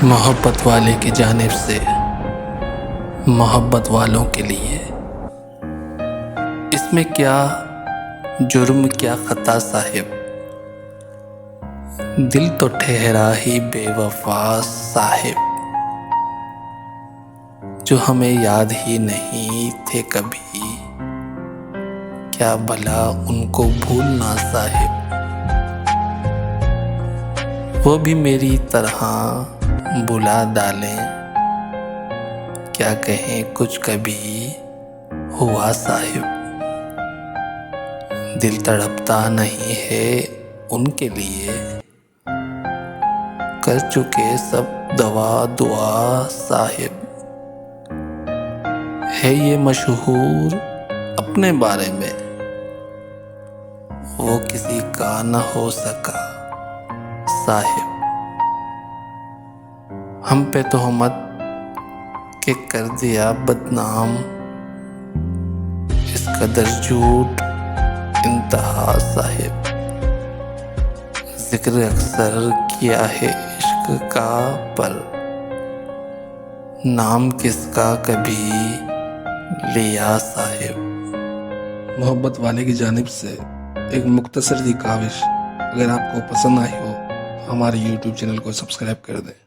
मोहब्बत वाले की जानिब से मोहब्बत वालों के लिए, इसमें क्या जुर्म क्या खता साहिब, दिल तो ठहरा ही बेवफा साहिब, जो हमें याद ही नहीं थे कभी, क्या भला उनको भूलना साहिब। वो भी मेरी तरह बुला डालें, क्या कहें कुछ कभी हुआ साहिब। दिल तड़पता नहीं है उनके लिए, कर चुके सब दवा दुआ साहिब। है ये मशहूर अपने बारे में, वो किसी का न हो सका साहिब। हम पे तोहमत के कर दिया बदनाम, इस कदर झूठ इंतहा साहिब। जिक्र अक्सर किया है इश्क का, पर नाम किसका कभी लिया साहिब। मोहब्बत वाले की जानिब से एक मुख्तसर सी काविश, अगर आपको पसंद आई हो तो हमारे YouTube चैनल को सब्सक्राइब कर दें।